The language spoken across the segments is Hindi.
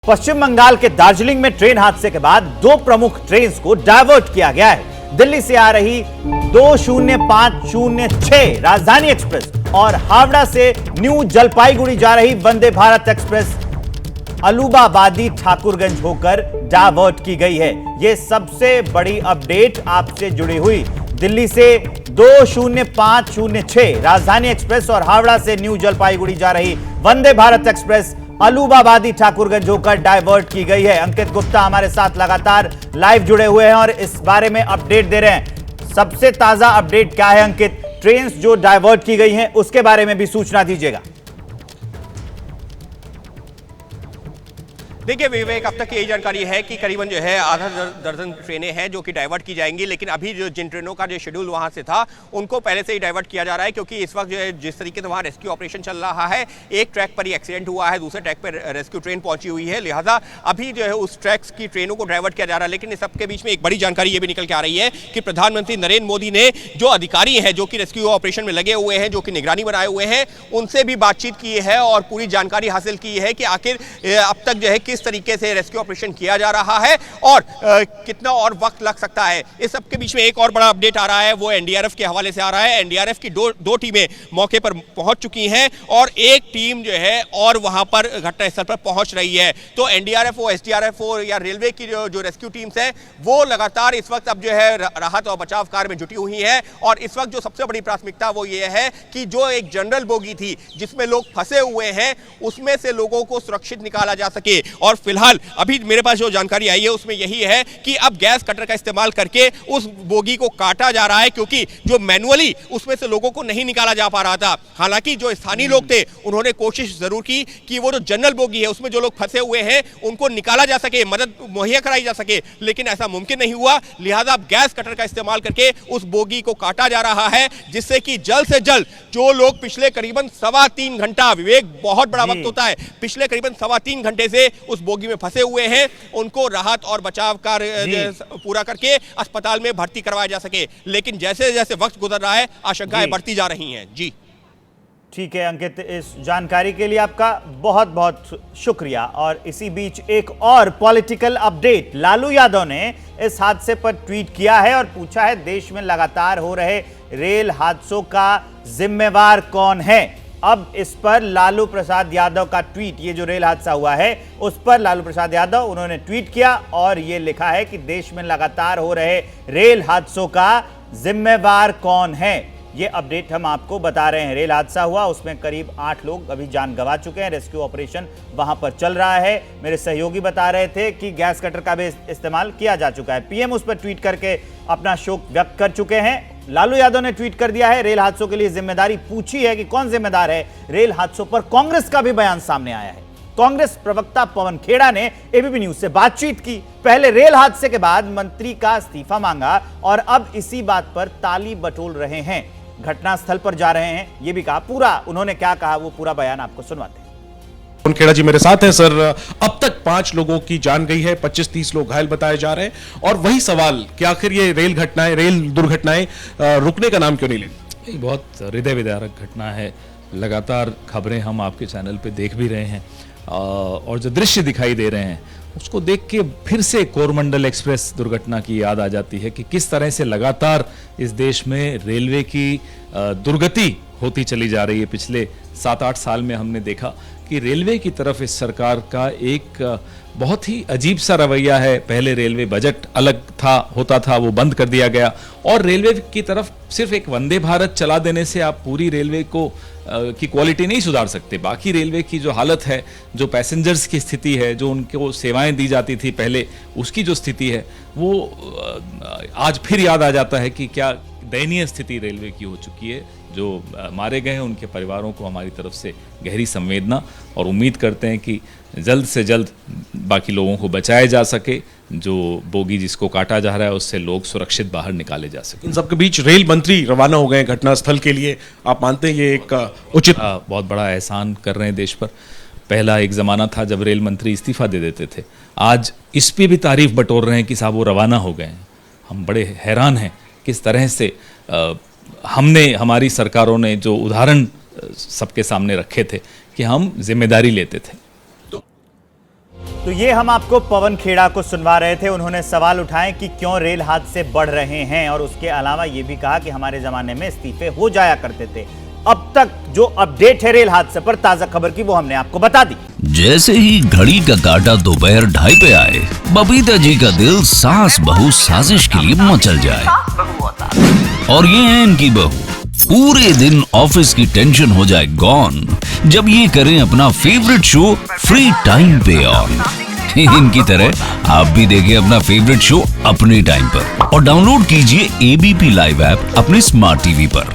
पश्चिम बंगाल के दार्जिलिंग में ट्रेन हादसे के बाद दो प्रमुख ट्रेन को डायवर्ट किया गया है। दिल्ली से आ रही 20506 राजधानी एक्सप्रेस और हावड़ा से न्यू जलपाईगुड़ी जा रही वंदे भारत एक्सप्रेस अलूबाबादी ठाकुरगंज होकर डायवर्ट की गई है। यह सबसे बड़ी अपडेट आपसे जुड़ी हुई। दिल्ली से 20506 राजधानी एक्सप्रेस और हावड़ा से न्यू जलपाईगुड़ी जा रही वंदे भारत एक्सप्रेस अलूबाबादी ठाकुरगंज होकर डायवर्ट की गई है। अंकित गुप्ता हमारे साथ लगातार लाइव जुड़े हुए हैं और इस बारे में अपडेट दे रहे हैं। सबसे ताजा अपडेट क्या है अंकित? ट्रेन जो डायवर्ट की गई हैं उसके बारे में भी सूचना दीजिएगा। देखिए विवेक, अब तक यही जानकारी है कि करीबन जो है आधा दर्जन ट्रेनें हैं जो कि डाइवर्ट की जाएंगी, लेकिन अभी जो जिन ट्रेनों का जो शेड्यूल वहां से था उनको पहले से ही डाइवर्ट किया जा रहा है, क्योंकि इस वक्त जो है जिस तरीके से वहां रेस्क्यू ऑपरेशन चल रहा है, एक ट्रैक पर ही एक्सीडेंट हुआ है, दूसरे ट्रैक पर रेस्क्यू ट्रेन पहुंची हुई है, लिहाजा अभी जो है उस ट्रैक्स की ट्रेनों को डाइवर्ट किया जा रहा है। लेकिन इस सबके बीच में एक बड़ी जानकारी ये भी निकल के आ रही है कि प्रधानमंत्री नरेंद्र मोदी ने जो अधिकारी हैं जो कि रेस्क्यू ऑपरेशन में लगे हुए हैं, जो कि निगरानी बनाए हुए हैं, उनसे भी बातचीत की है और पूरी जानकारी हासिल की है कि आखिर अब तक जो है किस तरीके से रेस्क्यू ऑपरेशन किया जा रहा है और कितना और वक्त लग सकता है। इस सब के बीच में एक और बड़ा अपडेट आ रहा है, वो एनडीआरएफ के हवाले से आ रहा है। एनडीआरएफ की दो टीमें मौके पर पहुंच चुकी हैं और एक टीम जो है और वहां पर घटनास्थल पर पहुंच रही है। तो एनडीआरएफ हो, एसडीआरएफ हो या रेलवे की जो रेस्क्यू टीम्स है वो लगातार इस वक्त अब जो है राहत और बचाव कार्य में जुटी हुई है। और इस वक्त जो सबसे बड़ी प्राथमिकता वो ये है कि जो एक जनरल बोगी थी जिसमें लोग फंसे हुए हैं, उसमें से लोगों को सुरक्षित निकाला जा सके। और फिलहाल अभी मेरे पास जो जानकारी आई है उसमें यही है कि अब गैस कटर का इस्तेमाल करके उस बोगी को काटा जा रहा है, क्योंकि जो मैनुअली उसमें से लोगों को नहीं निकाला जा पा रहा था। हालांकि जो स्थानीय लोग थे उन्होंने कोशिश जरूर की कि वो जो जनरल बोगी है उसमें जो लोग फंसे हुए हैं उनको निकाला जा सके, मदद मुहैया कराई जा सके, लेकिन ऐसा मुमकिन नहीं हुआ। लिहाजा अब गैस कटर का इस्तेमाल करके उस बोगी को काटा जा रहा है, जिससे कि जल्द से जल्द जो लोग पिछले करीबन 3.25 घंटा, विवेक बहुत बड़ा वक्त होता है, पिछले करीबन 3.25 घंटे से उस बोगी में फंसे हुए हैं, उनको राहत और बचाव कार्य पूरा करके अस्पताल में भर्ती करवाया जा सके। लेकिन जैसे जैसे वक्त गुजर रहा है आशंकाएं बढ़ती जा रही हैं। जी ठीक है अंकित, इस जानकारी के लिए आपका बहुत बहुत शुक्रिया। और इसी बीच एक और पॉलिटिकल अपडेट, लालू यादव ने इस हादसे पर ट्वीट किया है और पूछा है देश में लगातार हो रहे रेल हादसों का जिम्मेवार कौन है। अब इस पर लालू प्रसाद यादव का ट्वीट, ये जो रेल हादसा हुआ है उस पर लालू प्रसाद यादव उन्होंने ट्वीट किया और ये लिखा है कि देश में लगातार हो रहे रेल हादसों का जिम्मेवार कौन है। ये अपडेट हम आपको बता रहे हैं। रेल हादसा हुआ, उसमें करीब 8 लोग अभी जान गंवा चुके हैं। रेस्क्यू ऑपरेशन वहां पर चल रहा है। मेरे सहयोगी बता रहे थे कि गैस कटर का भी इस्तेमाल किया जा चुका है। पीएम उस पर ट्वीट करके अपना शोक व्यक्त कर चुके हैं। लालू यादव ने ट्वीट कर दिया है, रेल हादसों के लिए जिम्मेदारी पूछी है कि कौन जिम्मेदार है। रेल हादसों पर कांग्रेस का भी बयान सामने आया है। कांग्रेस प्रवक्ता पवन खेड़ा ने एबीपी न्यूज से बातचीत की। पहले रेल हादसे के बाद मंत्री का इस्तीफा मांगा और अब इसी बात पर ताली बटोर रहे हैं। घटनास्थल पर जा रहे हैं, यह भी कहा। पूरा उन्होंने क्या कहा वो पूरा बयान आपको सुनवाते हैं। पवन खेड़ा जी मेरे साथ हैं। सर, अब तक 5 लोगों की जान गई है, 25-30 लोग घायल बताए जा रहे हैं और वही सवाल कि आखिर ये रेल दुर्घटनाएं रुकने का नाम क्यों नहीं लेती? बहुत हृदय विदारक घटना है। लगातार खबरें हम आपके चैनल पे देख भी रहे हैं और जो दृश्य दिखाई दे रहे हैं उसको देख के फिर से कोरमंडल एक्सप्रेस दुर्घटना की याद आ जाती है कि किस तरह से लगातार इस देश में रेलवे की दुर्गति होती चली जा रही है। पिछले 7-8 साल में हमने देखा कि रेलवे की तरफ इस सरकार का एक बहुत ही अजीब सा रवैया है। पहले रेलवे बजट अलग होता था, वो बंद कर दिया गया और रेलवे की तरफ सिर्फ एक वंदे भारत चला देने से आप पूरी रेलवे को की क्वालिटी नहीं सुधार सकते। बाकी रेलवे की जो हालत है, जो पैसेंजर्स की स्थिति है, जो उनको सेवाएं दी जाती थी पहले, उसकी जो स्थिति है वो आज फिर याद आ जाता है कि क्या दयनीय स्थिति रेलवे की हो चुकी है। जो मारे गए हैं उनके परिवारों को हमारी तरफ से गहरी संवेदना, और उम्मीद करते हैं कि जल्द से जल्द बाकी लोगों को बचाया जा सके। जो बोगी जिसको काटा जा रहा है उससे लोग सुरक्षित बाहर निकाले जा सके। इन सबके बीच रेल मंत्री रवाना हो गए घटनास्थल के लिए। आप मानते हैं ये एक उचित बहुत बड़ा एहसान कर रहे हैं देश पर? पहला एक ज़माना था जब रेल मंत्री इस्तीफा दे देते थे, आज इस पे भी तारीफ बटोर रहे हैं कि साहब वो रवाना हो गए हैं। हम बड़े हैरान हैं किस तरह से हमारी सरकारों ने जो उदाहरण सबके सामने रखे थे कि हम जिम्मेदारी लेते थे। तो ये हम आपको पवन खेड़ा को सुनवा रहे थे। उन्होंने सवाल उठाए कि क्यों रेल हादसे बढ़ रहे हैं और उसके अलावा ये भी कहा कि हमारे जमाने में इस्तीफे हो जाया करते थे। अब तक जो अपडेट है रेल हादसे पर, ताजा खबर की, वो हमने आपको बता दी। जैसे ही घड़ी का काटा दोपहर 2:30 पे आए, बबीता जी का दिल सास बहू साजिश के लिए मचल जाए। और ये है इनकी बहू, पूरे दिन ऑफिस की टेंशन हो जाए गॉन जब ये करें अपना फेवरेट शो फ्री टाइम पे ऑन। इनकी तरह आप भी देखें अपना फेवरेट शो अपने टाइम पर और डाउनलोड कीजिए एबीपी लाइव ऐप अपने स्मार्ट टीवी पर।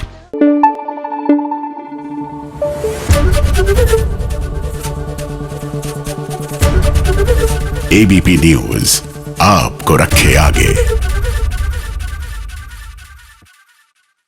एबीपी न्यूज आपको रखे आगे।